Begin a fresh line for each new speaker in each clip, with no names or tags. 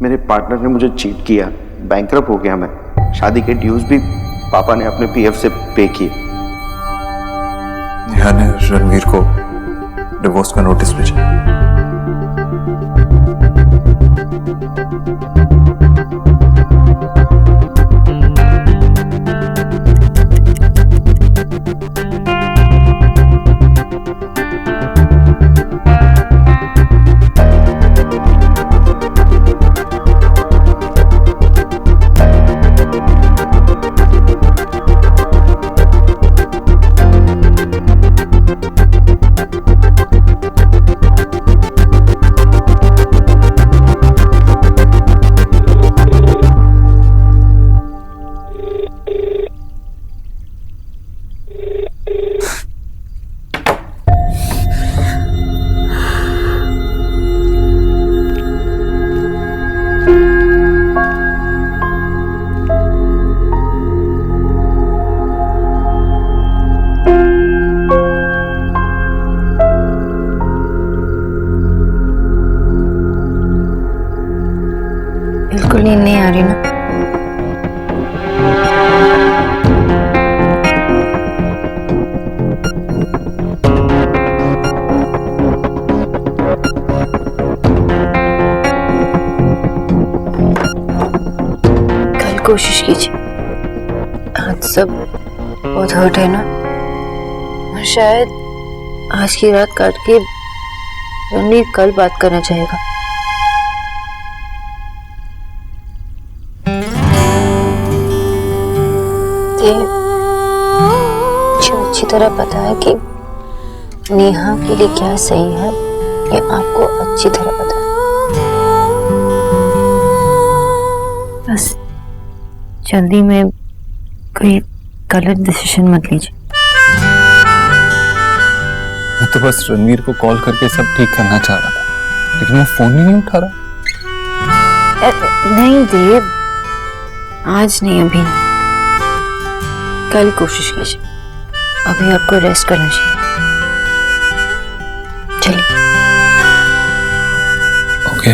मेरे पार्टनर ने मुझे चीट किया, बैंकरप्ट हो गया मैं। शादी के ड्यूज भी पापा ने अपने पीएफ से पे किए।
नेहा ने रणवीर को डिवोर्स का नोटिस भेजा।
बिल्कुल नींद नहीं आ रही ना। कल कोशिश कीजिए। आज सब बहुत हर्ट है ना, और शायद आज की रात काट के रणवीर कल बात करना चाहेगा। मुझे अच्छी तरह पता है कि नेहा के लिए क्या सही है, ये आपको अच्छी तरह पता है। बस जल्दी में कोई गलत डिसीजन मत लीजिए।
मैं तो बस रणवीर को कॉल करके सब ठीक करना चाह रहा था, लेकिन वो फोन ही नहीं उठा रहा।
नहीं देव, आज नहीं, अभी नहीं। कल कोशिश कीजिए। अभी आपको रेस्ट करना चाहिए। चलिए।
ओके।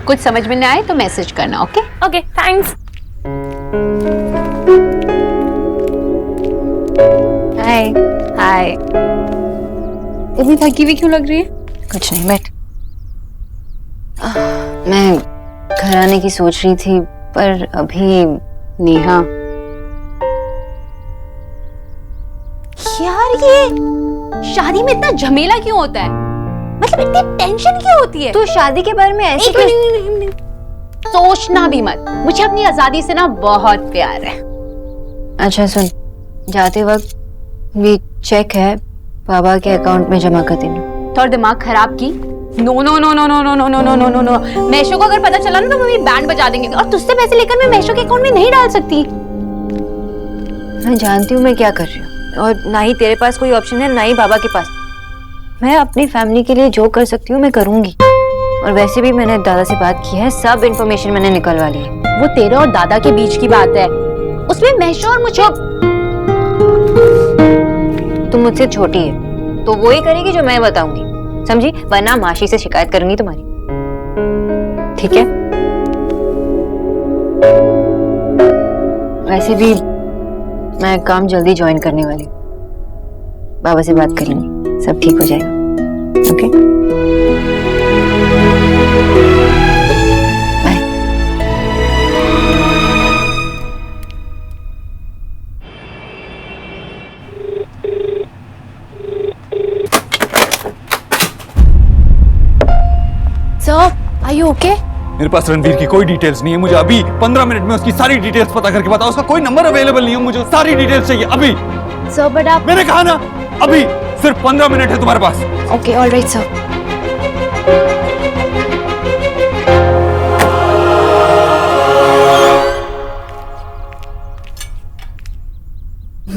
कुछ समझ में नहीं आए तो मैसेज करना। Okay
okay, thanks. Hi.
Hi. इतनी थकी हुई क्यों लग रही है?
कुछ नहीं, बैठ। मैं घर आने की सोच रही थी, पर अभी
नेहा, यार ये शादी में इतना झमेला क्यों होता है? मतलब इतनी टेंशन क्यों होती है?
तो शादी के बारे में ऐसे
सोचना भी मत। मुझे अपनी आजादी से ना बहुत प्यार है।
अच्छा सुन, जाते वक्त भी चेक है बाबा के अकाउंट में जमा कर देना।
थोड़ा दिमाग खराब की। No no no no no no no no no no no no. Meesho को अगर पता चला ना तो मम्मी बैंड बजा देंगे, और तुझसे पैसे लेकर मैं मैशो के अकाउंट में नहीं डाल सकती।
मैं जानती हूँ मैं क्या कर रही हूँ, और ना ही तेरे पास कोई ऑप्शन है, ना ही बाबा के पास। मैं अपनी फैमिली के लिए जो कर सकती हूँ मैं करूंगी। और वैसे भी मैंने दादा से बात की है, सब इन्फॉर्मेशन मैंने निकलवा ली है।
वो तेरे और दादा के बीच की बात है, उसमें मैशो और मुझे।
तुम मुझसे छोटी है तो वो ही करेगी जो मैं बताऊंगी, समझी? वरना माशी से शिकायत करूंगी तुम्हारी, ठीक है? वैसे भी मैं काम जल्दी ज्वाइन करने वाली हूँ। बाबा से बात करेंगे, सब ठीक हो जाएगा। Okay, bye.
Sir, are you okay?
मेरे पास रणवीर की कोई डिटेल्स नहीं है। मुझे अभी 15 मिनट में उसकी सारी डिटेल्स पता करके बताओ। उसका कोई नंबर अवेलेबल नहीं है, मुझे सारी डिटेल्स चाहिए अभी।
सर बट आप।
मैंने कहा ना अभी, सिर्फ 15 मिनट है तुम्हारे पास।
Okay, alright sir.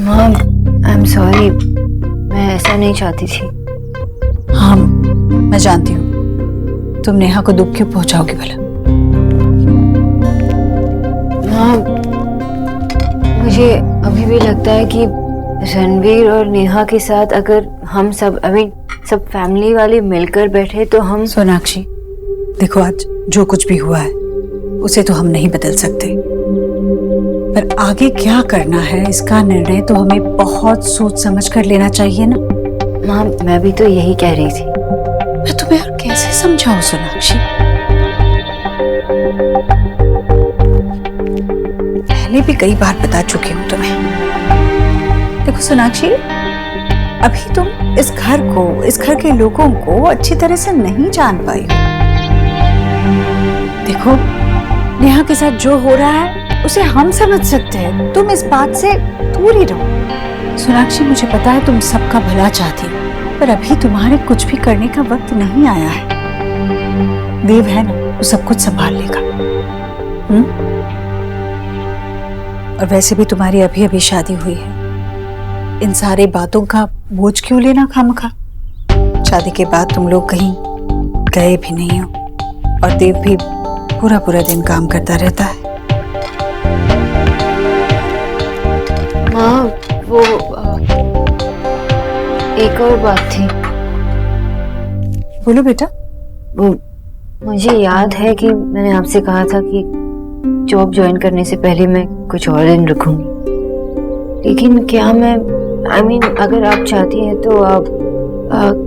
Mom, I am sorry, मैं ऐसा नहीं चाहती थी। हाँ,
मैं जानती हूँ तुम नेहा को दुख क्यों पहुंचाओगी भला।
हाँ, मुझे अभी भी लगता है कि रणवीर और नेहा के साथ अगर हम सब सब फैमिली वाले मिलकर बैठे तो हम।
सोनाक्षी देखो, आज जो कुछ भी हुआ है उसे तो हम नहीं बदल सकते, पर आगे क्या करना है इसका निर्णय तो हमें बहुत सोच समझ कर लेना चाहिए ना।
माँ, मैं भी तो यही कह रही थी।
मैं तुम्हें और कैसे समझाऊं सोनाक्षी, पहले भी कई बार बता चुकी हूँ तुम्हें। देखो सोनाक्षी, अभी तुम इस घर को, इस घर के लोगों को अच्छी तरह से नहीं जान पाई हो। देखो, नेहा के साथ जो हो रहा है उसे हम समझ सकते हैं, तुम इस बात से दूर ही रहो। सोनाक्षी, मुझे पता है तुम सबका भला चाहती हो, पर अभी तुम्हारे कुछ भी करने का वक्त नहीं आया है। देव है ना, वो सब कुछ संभाल लेगा। और वैसे भी तुम्हारी अभी अभी शादी हुई है, इन सारी बातों का बोझ क्यों लेना खामखा। शादी के बाद तुम लोग कहीं गए भी नहीं हो, और देव भी पूरा पूरा दिन काम करता रहता है।
हाँ, वो एक और बात थी।
बोलो बेटा।
वो मुझे याद है कि मैंने आपसे कहा था कि जॉब ज्वाइन करने से पहले मैं कुछ और दिन रुकूंगी, लेकिन क्या मैं अगर आप चाहती हैं तो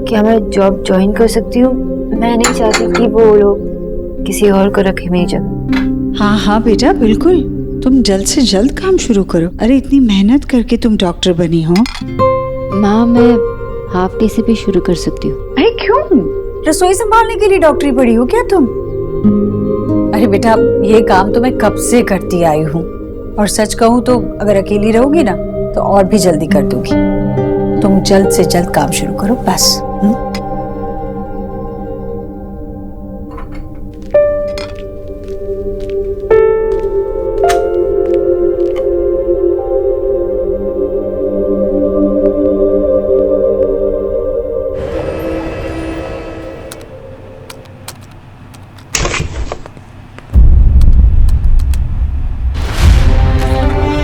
क्या मैं जॉब ज्वाइन कर सकती हूँ? मैं नहीं चाहती कि वो लोग किसी और को रखे मेरी जगह।
हाँ हाँ बेटा, बिल्कुल, तुम जल्द से जल्द काम शुरू करो। अरे इतनी मेहनत करके तुम डॉक्टर बनी हो।
माँ, मैं हाफ डे से भी शुरू कर सकती हूँ।
अरे क्यों? रसोई संभालने के लिए डॉक्टरी पढ़ी हो क्या तुम? अरे बेटा, ये काम तो मैं कब से करती आई हूँ, और सच कहूँ तो अगर अकेली रहोगी ना तो और भी जल्दी कर दूंगी। तुम जल्द से जल्द काम शुरू करो बस।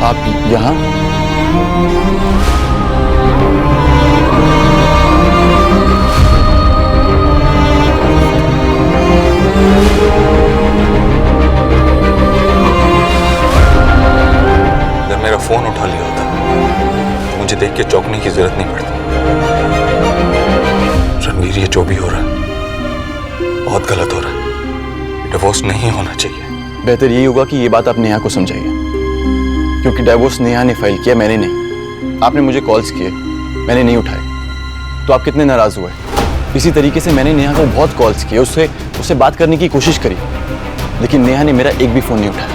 आप यहाँ? अगर मेरा फोन उठा लिया होता तो मुझे देख के चौंकने की जरूरत नहीं पड़ती। रणवीर, ये जो भी हो रहा है बहुत गलत हो रहा है। डिवोर्स नहीं होना चाहिए।
बेहतर यही होगा कि ये बात आप नेहा को समझाइए, क्योंकि डिवोर्स नेहा ने फाइल किया, मैंने नहीं। आपने मुझे कॉल्स किए, मैंने नहीं उठाए, तो आप कितने नाराज हुए। इसी तरीके से मैंने नेहा को बहुत कॉल्स किए, उससे बात करने की कोशिश करी, लेकिन नेहा ने मेरा एक भी फोन नहीं उठाया।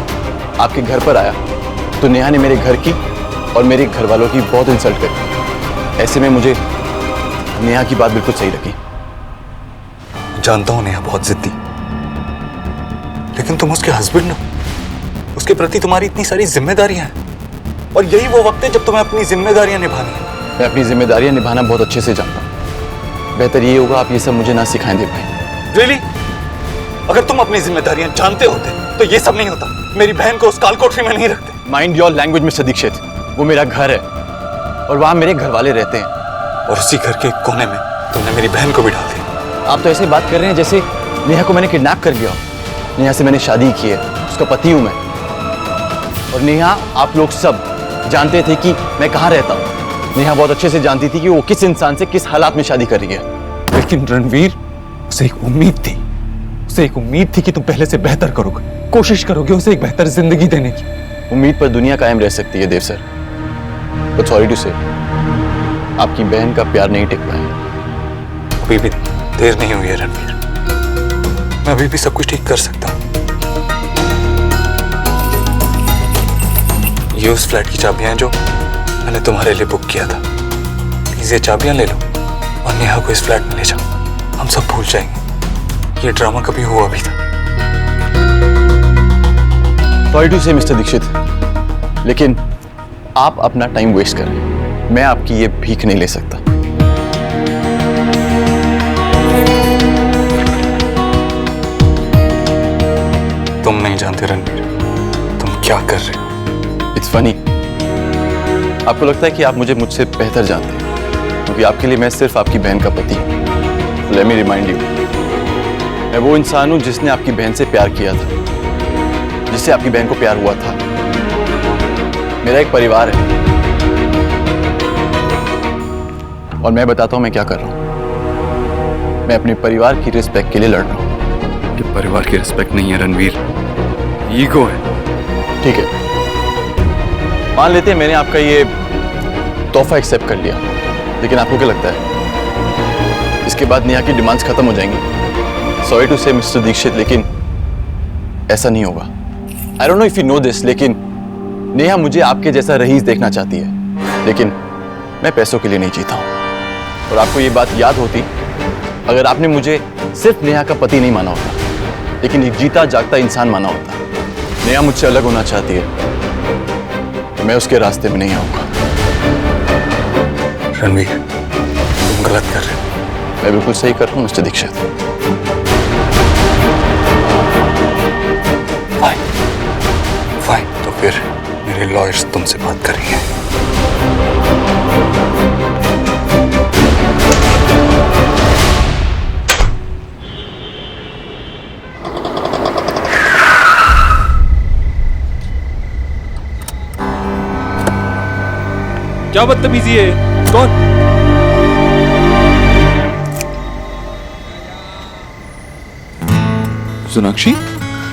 आपके घर पर आया तो नेहा ने मेरे घर की और मेरे घर वालों की बहुत इंसल्ट करी। ऐसे में मुझे नेहा की बात बिल्कुल सही लगी।
जानता हूं नेहा बहुत जिद्दी, लेकिन तुम उसके हस्बैंड हो, उसके प्रति तुम्हारी इतनी सारी जिम्मेदारियां हैं, और यही वो वक्त है जब तुम्हें अपनी जिम्मेदारियां निभानी है।
मैं अपनी जिम्मेदारियां निभाना बहुत अच्छे से जानता हूँ। बेहतर ये होगा आप ये सब मुझे ना सिखाएं देव भाई।
रियली? अगर तुम अपनी जिम्मेदारियां जानते होते तो ये सब नहीं होता। मेरी बहन को उस काल कोठरी में नहीं रखते।
Mind your language mister Dikshit, वो मेरा घर है और वहां मेरे घर वाले रहते हैं।
और उसी घर के एक कोने में तुमने मेरी बहन को भी डाल दिया।
आप तो ऐसे बात कर रहे हैं जैसे नेहा को मैंने किडनैप कर लिया हो। नेहा से मैंने शादी की है, उसका पति हूं मैं। और नेहा, आप लोग सब जानते थे कि मैं कहाँ रहता हूँ। नेहा बहुत अच्छे से जानती थी कि वो किस इंसान से किस हालात में शादी कर रही है।
लेकिन रणवीर, उसे एक उम्मीद थी कि तुम पहले से बेहतर करोगे, कोशिश करोगे उसे एक बेहतर जिंदगी देने की।
उम्मीद पर दुनिया कायम रह सकती है देव सर, बट सॉरी टू से आपकी बहन का प्यार नहीं टिक पाया।
अभी भी देर नहीं हुई है रणवीर, मैं अभी भी सब कुछ ठीक कर सकता हूँ। ये उस फ्लैट की चाबियां हैं जो मैंने तुम्हारे लिए बुक किया था। प्लीज ये चाबियां ले लो और नेहा को इस फ्लैट में ले जाओ। हम सब भूल जाएंगे ये ड्रामा कभी हुआ भी था।
सॉरी टू से मिस्टर दीक्षित, लेकिन आप अपना टाइम वेस्ट कर रहे हैं। मैं आपकी ये भीख नहीं ले सकता।
रणवीर, तुम क्या कर रहे हो?
इट्स फनी, आपको लगता है कि आप मुझसे बेहतर जानते हैं, क्योंकि आपके लिए मैं सिर्फ आपकी बहन का पति हूं। लेट मी रिमाइंड यू, मैं वो इंसान हूं जिसने आपकी बहन से प्यार किया था, जिससे आपकी बहन को प्यार हुआ था। मेरा एक परिवार है और मैं बताता हूं मैं क्या कर रहा हूं। मैं अपने परिवार की रिस्पेक्ट के लिए लड़ रहा हूं।
ये परिवार की रिस्पेक्ट नहीं है रणवीर, ईगो है।
ठीक है, मान लेते हैं मैंने आपका ये तोहफा एक्सेप्ट कर लिया, लेकिन आपको क्या लगता है इसके बाद नेहा की डिमांड्स खत्म हो जाएंगी? सॉरी टू से मिस्टर दीक्षित, लेकिन ऐसा नहीं होगा। I don't know if you know this, लेकिन नेहा मुझे आपके जैसा रईस देखना चाहती है, लेकिन मैं पैसों के लिए नहीं जीता हूं। और आपको ये बात याद होती अगर आपने मुझे सिर्फ नेहा का पति नहीं माना होता, लेकिन एक जीता जागता इंसान माना होता। नेहा मुझसे अलग होना चाहती है, तो मैं उसके रास्ते में नहीं आऊंगा।
रणवीर, तुम गलत कर रहे हो।
मैं बिल्कुल सही कर रहा हूं मिस्टर दीक्षित।
फाइन, तो फिर मेरे लॉयर्स तुमसे बात कर रही हैं।
क्या बदतमीजी है? कौन? सोनाक्षी,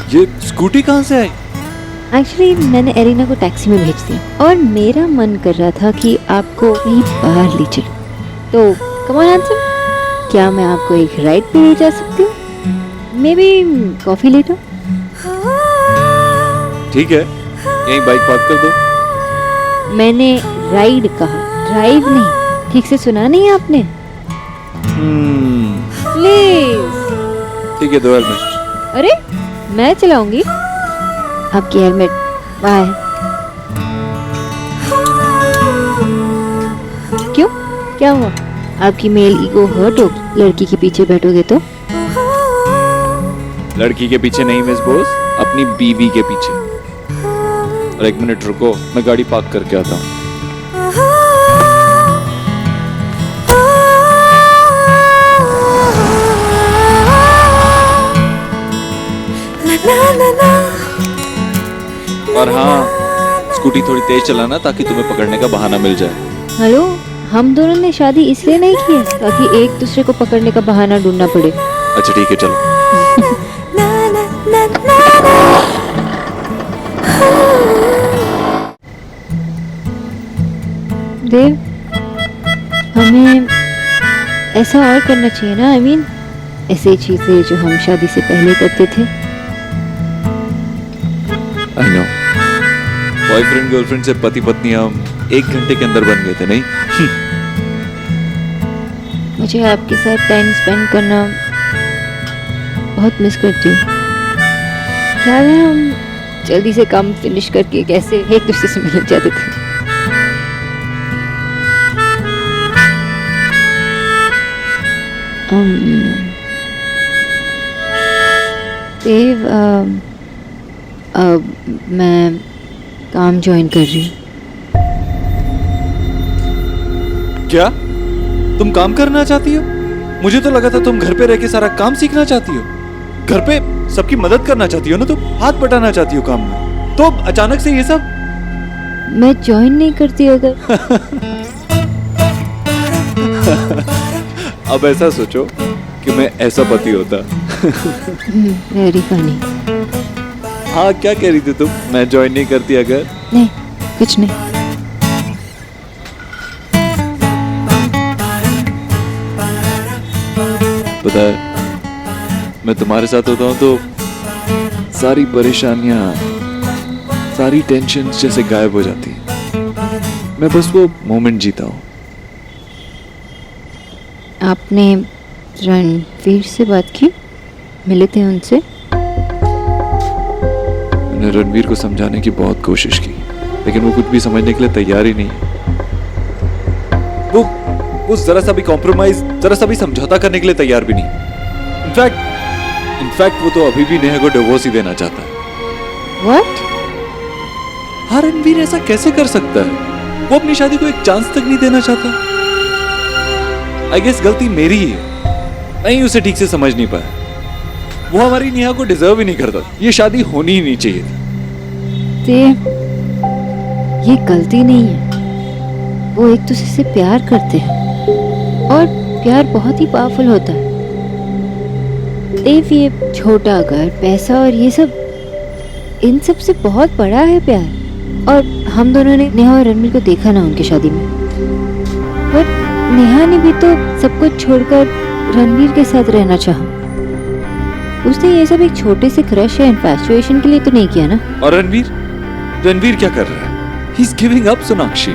ये स्कूटी कहां से आई?
एक्चुअली मैंने एरिना को टैक्सी में भेज दिया और मेरा मन कर रहा था कि आपको कहीं बाहर ले चलूं। तो कम ऑन हैंडसम, क्या मैं आपको एक राइड पे ले जा सकती हूँ? Maybe coffee later?
ठीक है, यहीं बाइक पार्क कर दो।
मैंने राइड कहा, ड्राइव नहीं। ठीक से सुना नहीं आपने? प्लीज।
ठीक है, 2 हेलमेट।
अरे मैं चलाऊंगी, आपकी हेलमेट बाय। क्यों, क्या हुआ? आपकी मेल ईगो हर्ट हो? लड़की के पीछे बैठोगे तो?
लड़की के पीछे नहीं मिस बॉस, अपनी बीवी के पीछे। और 1 मिनट रुको, मैं गाड़ी पार्क करके आता हूँ। और हाँ, स्कूटी थोड़ी तेज चलाना ताकि तुम्हें पकड़ने का बहाना मिल जाए।
हेलो, हम दोनों ने शादी इसलिए नहीं की है ताकि एक दूसरे को पकड़ने का बहाना ढूंढना पड़े।
अच्छा ठीक है, चलो।
देव, हमें ऐसा और करना चाहिए ना। आई मीन ऐसे चीजें जो हम शादी से पहले करते थे।
आई नो, बॉयफ्रेंड गर्लफ्रेंड से पति पत्नी हम 1 घंटे के अंदर बन गए थे, नहीं?
मुझे आपके साथ टाइम स्पेंड करना बहुत मिस करती हूँ। क्या है, हम जल्दी से काम फिनिश करके कैसे एक दूसरे से मिल जाते थे। देव, मैं काम ज्वाइन कर रही हूँ।
क्या तुम काम करना चाहती हो? मुझे तो लगा था तुम घर पे रह के सारा काम सीखना चाहती हो। घर पे सबकी मदद करना चाहती हो ना, तुम हाथ बटाना चाहती हो काम में। तो अचानक से ये सब?
मैं ज्वाइन नहीं करती अगर।
अब ऐसा सोचो कि मैं ऐसा पति होता।
Very funny.
हाँ, क्या कह रही थी तुम? मैं ज्वाइन नहीं करती अगर?
नहीं, कुछ नहीं।
पता है, मैं तुम्हारे साथ होता हूँ तो सारी परेशानियां, सारी टेंशन जैसे गायब हो जाती है। मैं बस वो मोमेंट जीता हूँ।
आपने रणवीर से बात की? मिले थे उनसे?
मैंने रणवीर को समझाने की बहुत कोशिश की, लेकिन वो कुछ भी समझने के लिए तैयार ही नहीं। वो जरा सा भी कॉम्प्रोमाइज, जरा सा भी समझौता करने के लिए तैयार भी नहीं। इनफैक्ट वो तो अभी भी नेहा को डिवोर्स ही देना चाहता है।
व्हाट?
हाँ, रणवीर ऐसा कैसे कर सकता है? वो अपनी शादी को एक चांस तक नहीं देना चाहता। आई गेस गलती मेरी ही है, मैं ही उसे ठीक से समझ नहीं पाया। वो हमारी नेहा को डिजर्व ही नहीं करता, ये शादी होनी ही नहीं चाहिए थी।
ये गलती नहीं है, वो एक दूसरे से प्यार करते हैं और प्यार बहुत ही पावरफुल होता है। देव, ये छोटा घर, पैसा और ये सब, इन सब से बहुत बड़ा है प्यार। और हम दोनों ने नेहा और रणवीर को देखा ना उनकी शादी में, पर नेहा ने भी तो सब कुछ छोड़कर रणवीर के साथ रहना चाहा। उसने ये सब एक छोटे से क्रश या इन्फैचुएशन के लिए तो नहीं किया ना।
और रणवीर क्या कर रहा है? He is giving up Sonakshi,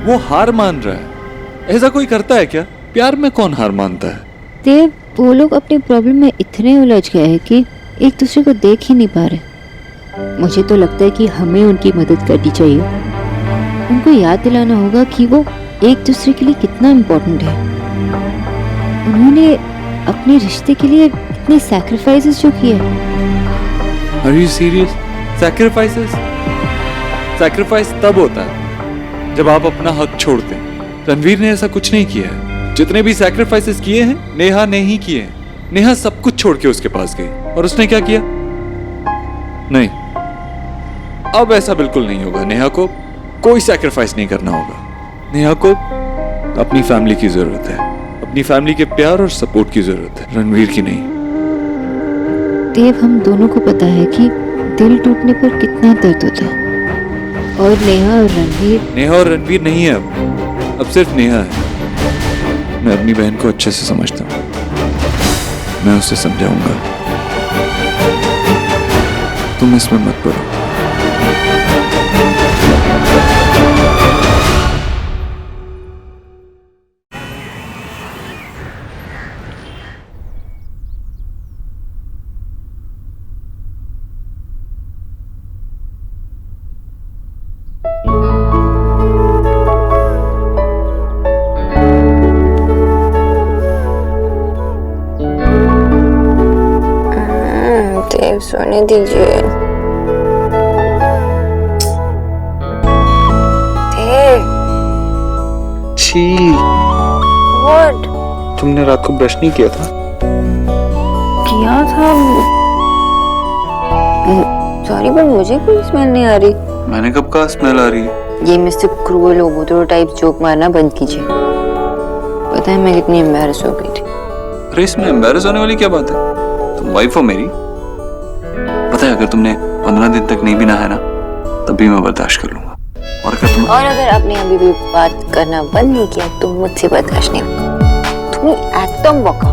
वो हार मान रहा है। ऐसा कोई करता है क्या? प्यार में कौन हार मानता है?
देव, वो लोग अपनी प्रॉब्लम में इतने उलझ गए हैं कि एक दूसरे को देख ही नहीं पा रहे। मुझे तो लगता है कि हमें उनकी मदद करनी चाहिए। उनको याद दिलाना होगा कि वो एक दूसरे के लिए कितना इम्पोर्टेंट है। उन्होंने अपने रिश्ते के लिए इतने सैक्रिफाइसेस जो किए।
Are you serious? सैक्रिफाइस तब होता है जब आप अपना हक छोड़ते हैं। रणवीर ने ऐसा कुछ नहीं किया है। जितने भी सैक्रिफाइसेस किए हैं, नेहा ने ही किए हैं। नेहा सब कुछ छोड़ के उसके पास गई, और उसने क्या किया? नहीं, अब ऐसा बिल्कुल नहीं होगा। नेहा को कोई सैक्रिफाइस नहीं करना होगा। नेहा को अपनी फैमिली की जरूरत है, अपनी फैमिली के प्यार और सपोर्ट की जरूरत है, रणवीर की नहीं।
देव, हम दोनों को पता है कि दिल टूटने पर कितना दर्द होता है। और नेहा और रणवीर
नहीं है अब सिर्फ नेहा है। मैं अपनी बहन को अच्छे से समझता हूँ, मैं उसे समझाऊंगा। तुम इसमें मत पड़ो।
देव, सोने दीजिए। देव।
छी,
व्हाट?
तुमने रात को ब्रश नहीं किया था?
किया था। सॉरी, पर मुझे कोई स्मेल नहीं आ रही।
मैंने कब कहा स्मेल आ रही है?
ये मिस्टर क्रूअल ओबोत्रो टाइप जोक मारना बंद कीजिए। पता है मैं कितनी एम्बैरस हो गई थी।
अरे इसमें एम्बैरस होने वाली क्या बात है? तुम वाइफ हो मेरी। पता है, अगर तुमने 15 दिन तक नहीं भी नहाया ना, तब भी मैं बर्दाश्त कर लूंगा। और अगर आपने अभी भी बात करना बंद नहीं किया तो मुझसे बर्दाश्त नहीं होगा। तुम एकदम बका।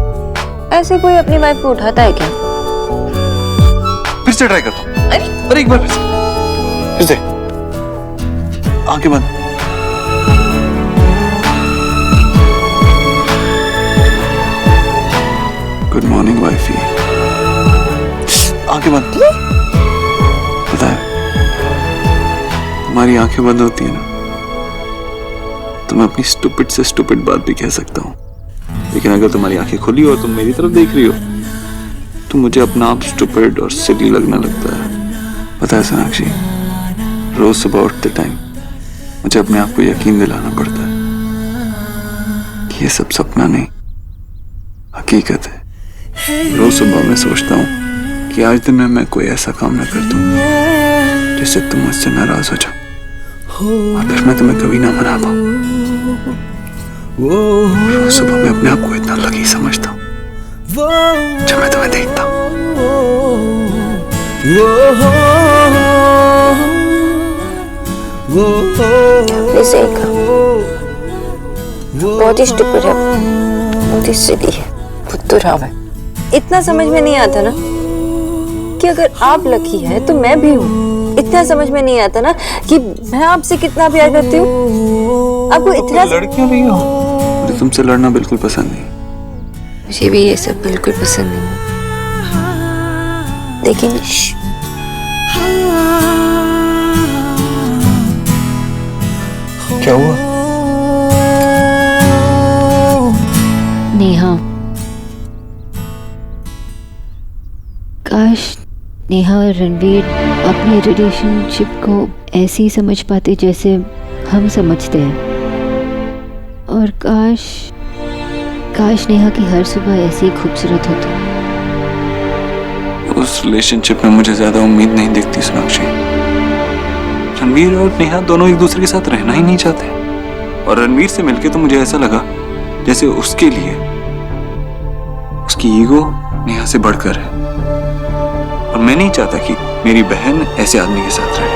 ऐसे कोई अपनी वाइफ को उठाता है क्या? फिर से ट्राई करता हूँ। अरे एक बार फिर से। आंखें बंद। Good morning wifey. आंखें बंद। पता है, तुम्हारी आंखें बंद होती है ना, तो मैं अपनी स्टूपिड से स्टूपिड बात भी कह सकता हूँ। लेकिन अगर तुम्हारी आंखें खुली हो, तुम मेरी तरफ देख रही हो, तो मुझे अपना आप स्टूपिड और सिली लगने लगता है। पता है सोनाक्षी, रोज सुबह उठते टाइम मुझे अपने आप को यकीन दिलाना पड़ता है कि ये सब सपना नहीं, हकीकत है। रोज सुबह मैं सोचता हूँ कि आज दिन में मैं कोई ऐसा काम न कर दूं जिससे तुम मुझसे नाराज हो जाओ, और फिर मैं तुम्हें कभी ना मना पाऊं। रोज सुबह मैं अपने आप को इतना लकी समझता हूँ जब मैं तुम्हें देखता हूँ।
सही कहा, बहुत ही स्टूपिड है, बहुत ही सिली है, बुद्धूराम है। इतना समझ में नहीं आता ना कि अगर आप लकी है तो मैं भी हूँ। इतना समझ में नहीं आता ना कि मैं आपसे कितना प्यार करती हूँ। आपको इतना
लड़कियां भी हो। मुझे तुमसे लड़ना बिल्कुल पसंद नहीं।
मुझे भी ये सब बिल्कुल पसंद नहीं, लेकिन
क्या हुआ?
नेहा, काश नेहा और रणवीर अपनी रिलेशनशिप को ऐसे ही समझ पाते जैसे हम समझते हैं। और काश नेहा की हर सुबह ऐसी ही खूबसूरत होती।
उस रिलेशनशिप में मुझे ज्यादा उम्मीद नहीं दिखती सोनाक्षी। रणवीर और नेहा दोनों एक दूसरे के साथ रहना ही नहीं चाहते, और रणवीर से मिलके तो मुझे ऐसा लगा जैसे उसके लिए उसकी ईगो नेहा से बढ़कर है, और मैं नहीं चाहता कि मेरी बहन ऐसे आदमी के साथ रहे।